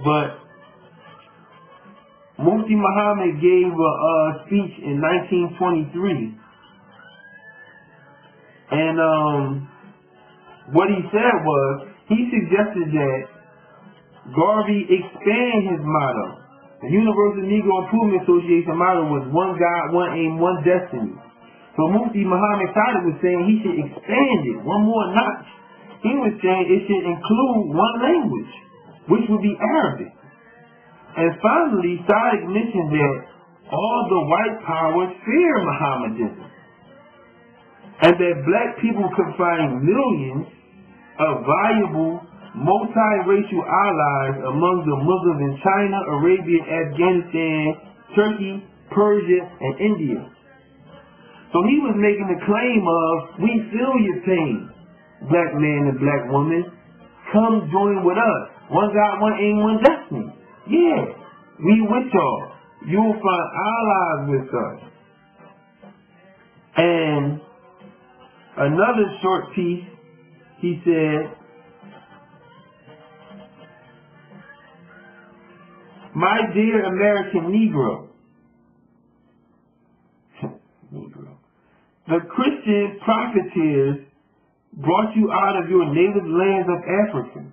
But Mufti Muhammad gave a speech in 1923, and what he said was, he suggested that Garvey expand his motto. The Universal Negro Improvement Association motto was one God, one aim, one destiny. So Mufti Muhammad Sadiq was saying he should expand it one more notch. He was saying it should include one language, which would be Arabic. And finally, Sadiq mentioned that all the white powers fear Mohammedanism, and that black people could find millions of valuable multiracial allies among the Muslims in China, Arabia, Afghanistan, Turkey, Persia, and India. So he was making the claim of, we feel your pain, black man and black woman. Come join with us. One God, one aim, one destiny. Yeah, we with y'all. You'll find allies with us. And another short piece, he said, my dear American Negro, the Christian profiteers brought you out of your native lands of Africa,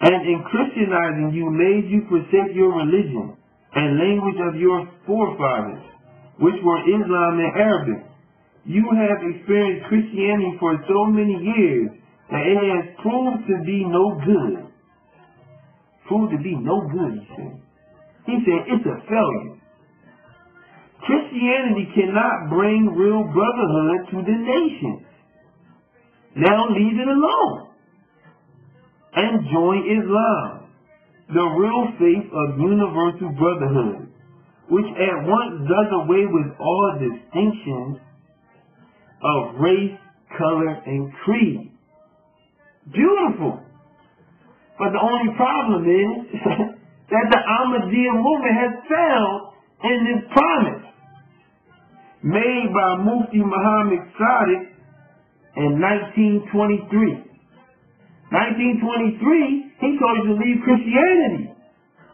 and in Christianizing you made you forsake your religion and language of your forefathers, which were Islam and Arabic. You have experienced Christianity for so many years that it has proved to be no good. Proved to be no good, he said. He said it's a failure. Christianity cannot bring real brotherhood to the nations. Now leave it alone and join Islam, the real faith of universal brotherhood, which at once does away with all distinctions of race, color, and creed. Beautiful. But the only problem is that the Ahmadiyya movement has failed in this promise made by Mufti Muhammad Sadiq in 1923. 1923, he told you to leave Christianity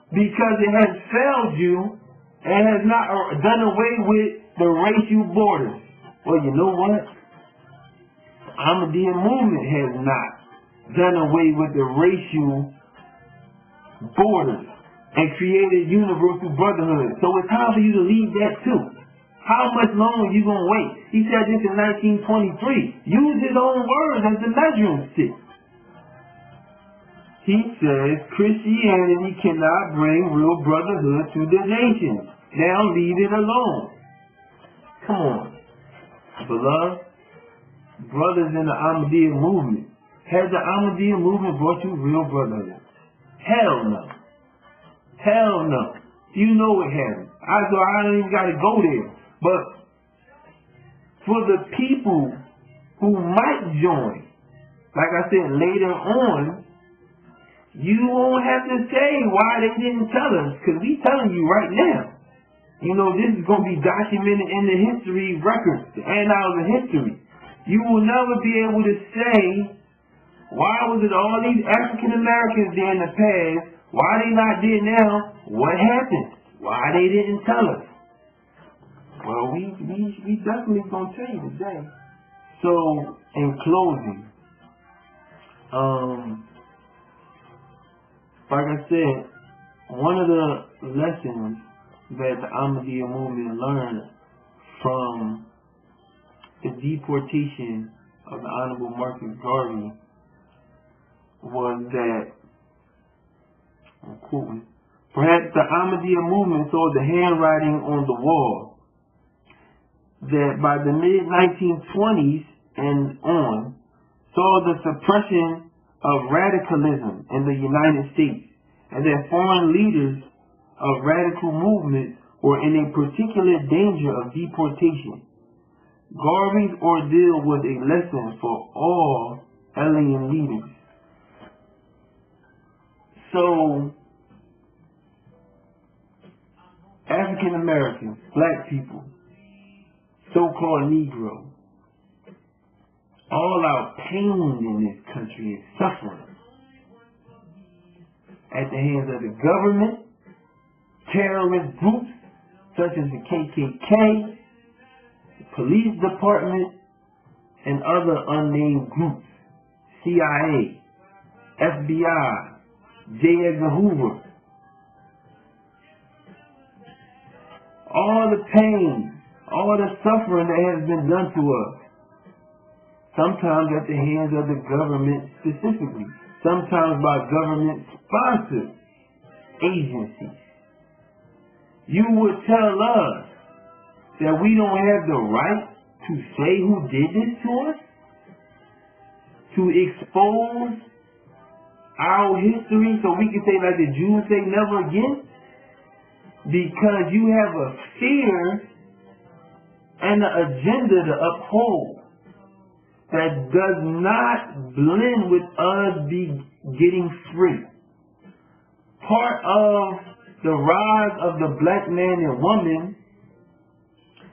because it has failed you and has not done away with the racial borders. Well, you know what? Ahmadiyya movement has not done away with the racial borders and created universal brotherhood. So it's time for you to leave that too. How much longer are you going to wait? He said this in 1923. Use his own words as the measuring stick. He says Christianity cannot bring real brotherhood to the nations. Now leave it alone. Come on. Beloved, brothers in the Ahmadiyya movement. Has the Ahmadiyya movement brought you real brotherhood? Hell no. Hell no. You know it hasn't. I don't even got to go there. But for the people who might join, like I said later on, you won't have to say why they didn't tell us, because we telling you right now. You know, this is going to be documented in the history records, the annals of history. You will never be able to say, why was it all these African Americans there in the past? Why they not there now? What happened? Why they didn't tell us? Well, we definitely going to tell you today. So, in closing, like I said, one of the lessons that the Ahmadiyya movement learned from the deportation of the Honorable Marcus Garvey was that, I'm quoting, perhaps the Ahmadiyya movement saw the handwriting on the wall that by the mid-1920s and on saw the suppression of radicalism in the United States, and that foreign leaders of radical movements were in a particular danger of deportation. Garvey's ordeal was a lesson for all alien leaders. So, African Americans, black people, so-called Negro, all our pain in this country is suffering. at the hands of the government, terrorist groups such as the KKK, the police department, and other unnamed groups, CIA, FBI, J. Edgar Hoover. All the pain, all the suffering that has been done to us, sometimes at the hands of the government specifically, sometimes by government-sponsored agencies. You would tell us that we don't have the right to say who did this to us? To expose our history so we can say like the Jews say, never again? Because you have a fear and an agenda to uphold that does not blend with us getting free. Part of the rise of the black man and woman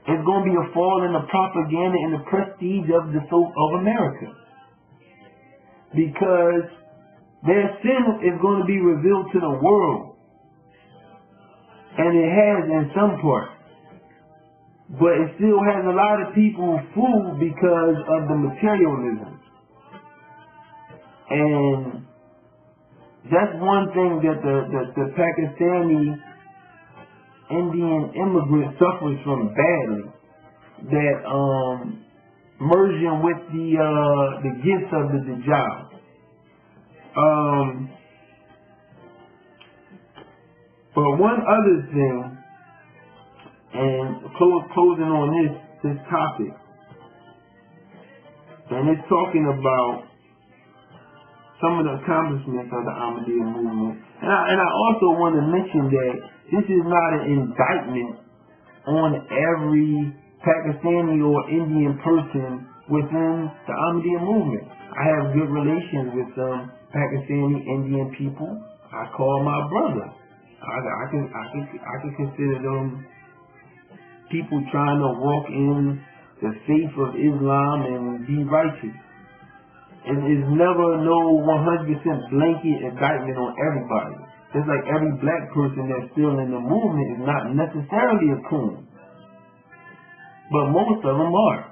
is going to be a fall in the propaganda and the prestige of America. Because their sin is going to be revealed to the world. And it has in some part. But it still has a lot of people fooled because of the materialism. And that's one thing that the Pakistani Indian immigrant suffers from badly. That merging with the gifts of the Dajjal. But one other thing, and closing on this topic, and it's talking about some of the accomplishments of the Ahmadiyya movement. And I also want to mention that this is not an indictment on every Pakistani or Indian person within the Ahmadiyya movement. I have good relations with some Pakistani Indian people. I call my brother. I can consider them people trying to walk in the faith of Islam and be righteous. And it's never no 100% blanket indictment on everybody. Just like every black person that's still in the movement is not necessarily a coon. But most of them are.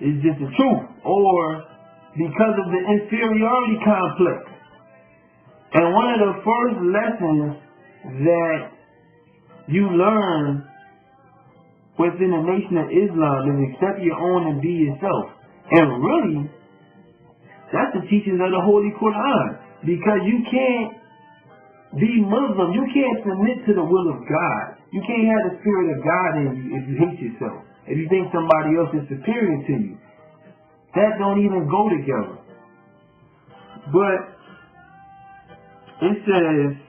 It's just the truth. Or because of the inferiority complex. And one of the first lessons that you learn within the Nation of Islam is accept your own and be yourself. And really, that's the teachings of the Holy Quran. Because you can't be Muslim, you can't submit to the will of God. You can't have the spirit of God in you if you hate yourself. If you think somebody else is superior to you. That don't even go together. But it says,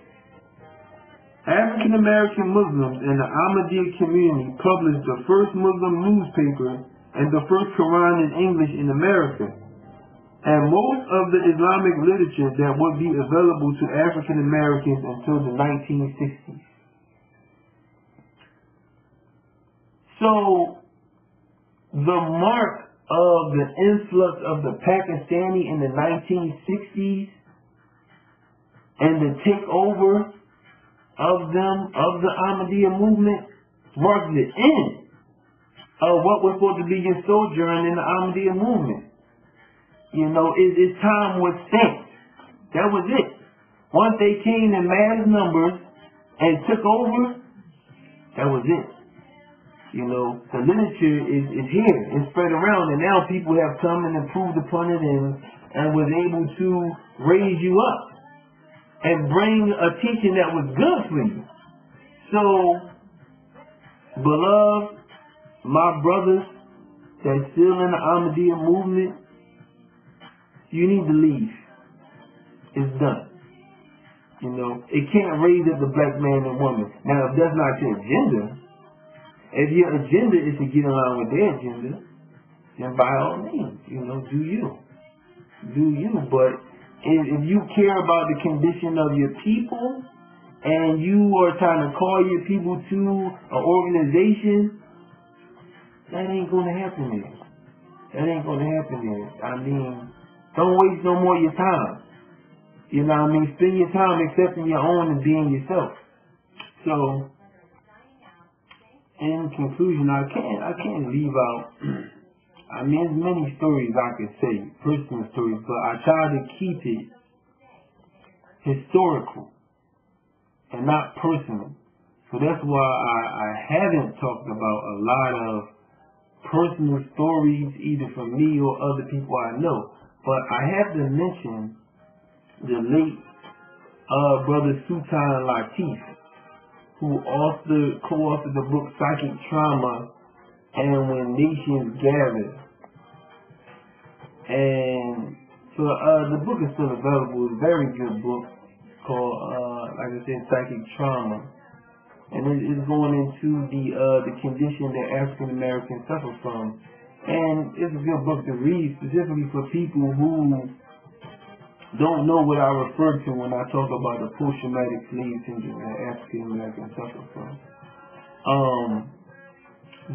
African American Muslims in the Ahmadiyya community published the first Muslim newspaper and the first Quran in English in America, and most of the Islamic literature that would be available to African Americans until the 1960s. So, the mark of the influx of the Pakistani in the 1960s and the takeover of them, of the Ahmadiyya movement, marked the end of what was supposed to be your sojourn in the Ahmadiyya movement. You know, its time was spent. That was it. Once they came in mass numbers and took over, that was it. You know, the literature is here. It's spread around, and now people have come and improved upon it and was able to raise you up and bring a teaching that was good for you. So, beloved, my brothers that's still in the Ahmadiyya movement, you need to leave. It's done. You know, it can't raise up the black man and woman. Now, if that's not your agenda, if your agenda is to get along with their agenda, then by all means, you know, do you. Do you. But if you care about the condition of your people and you are trying to call your people to an organization, that ain't going to happen there. That ain't going to happen there. I mean, Don't waste no more of your time. You know what I mean? Spend your time accepting your own and being yourself. So, in conclusion, I can't leave out, I mean, there's many stories I could say, personal stories, but I try to keep it historical and not personal. So that's why I haven't talked about a lot of personal stories, either from me or other people I know. But I have to mention the late brother Sultan Latif, who co-authored the book Psychic Trauma and When Nations Gather. And so the book is still available. It's a very good book called, like I said, Psychic Trauma. And it's going into the condition that African Americans suffer from. And it's a good book to read, specifically for people who don't know what I refer to when I talk about the post-traumatic slave syndrome that African Americans suffer from.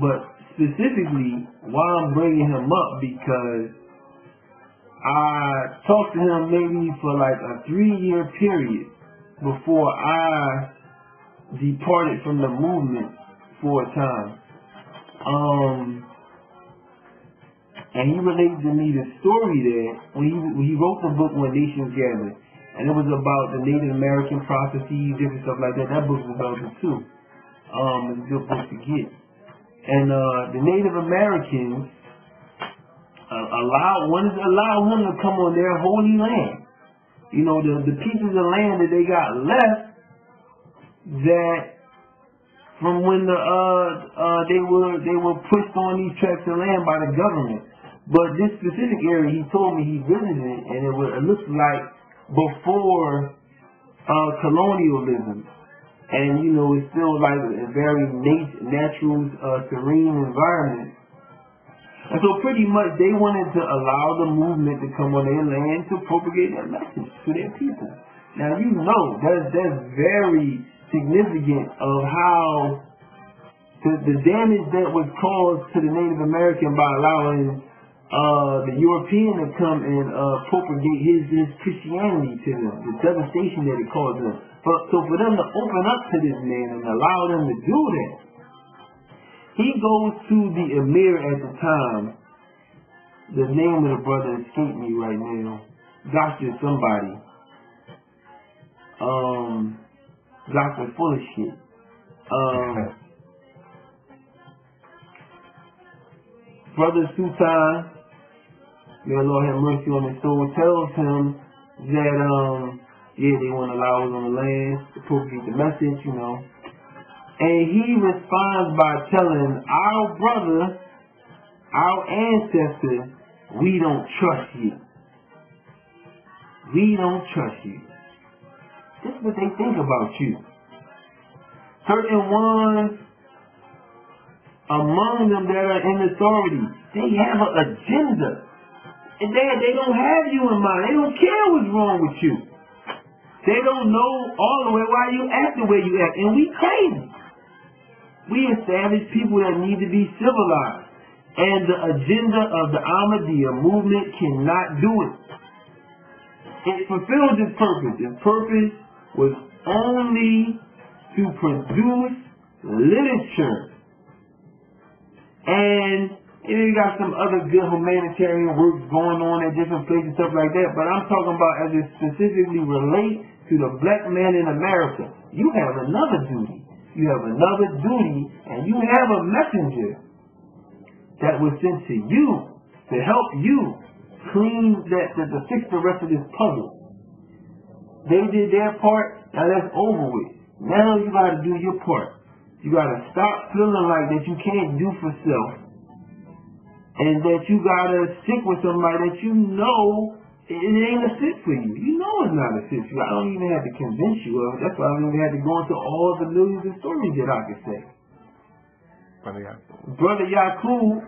But specifically, why I'm bringing him up, because I talked to him maybe for like a 3-year period before I departed from the movement for a time. And he related to me the story that when he wrote the book When Nations Gather, and it was about the Native American prophecies, different stuff like that. That book was available too. It's a good book to get. And the Native Americans wanted to allow him to come on their holy land. You know, the pieces of land that they got left, that from when they were pushed on these tracts of land by the government. But this specific area, he told me he visited, and it looked like before colonialism. And you know, it's still like a very natural, serene environment. And so pretty much they wanted to allow the movement to come on their land to propagate their message to their people. Now you know that's very significant of how the damage that was caused to the Native American by allowing the European to come and propagate his Christianity to them, the devastation that it caused them. So for them to open up to this man and allow them to do that, he goes to the Emir at the time. The name of the brother escaped me right now. Dr. somebody. Dr. full of shit. Brother Sultan, may the Lord have mercy on his soul, tells him that they want to allow us on the land to propagate the message, you know. And he responds by telling our brother, our ancestors, we don't trust you. We don't trust you. This is what they think about you. Certain ones among them that are in authority, they have an agenda. And they don't have you in mind. They don't care what's wrong with you. They don't know all the way why you act the way you act. And we crazy. We establish people that need to be civilized. And the agenda of the Ahmadiyya movement cannot do it. It fulfilled its purpose. Its purpose was only to produce literature. And you got some other good humanitarian works going on at different places, stuff like that. But I'm talking about as it specifically relates to the black man in America. You have another duty. You have another duty, and you have a messenger that was sent to you to help you clean to fix the rest of this puzzle. They did their part, now that's over with. Now you gotta do your part. You gotta stop feeling like that you can't do for self, and that you gotta stick with somebody that you know it ain't a fit for you. You know it's not a fit for you. I don't even have to convince you of it. That's why I don't even have to go into all the millions of stories that I could say. Brother Yaqub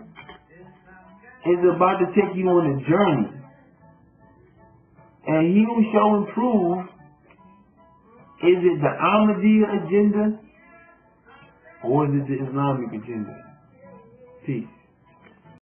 is about to take you on a journey, and he who shall improve, is it the Ahmadiyya agenda or is it the Islamic agenda? Peace.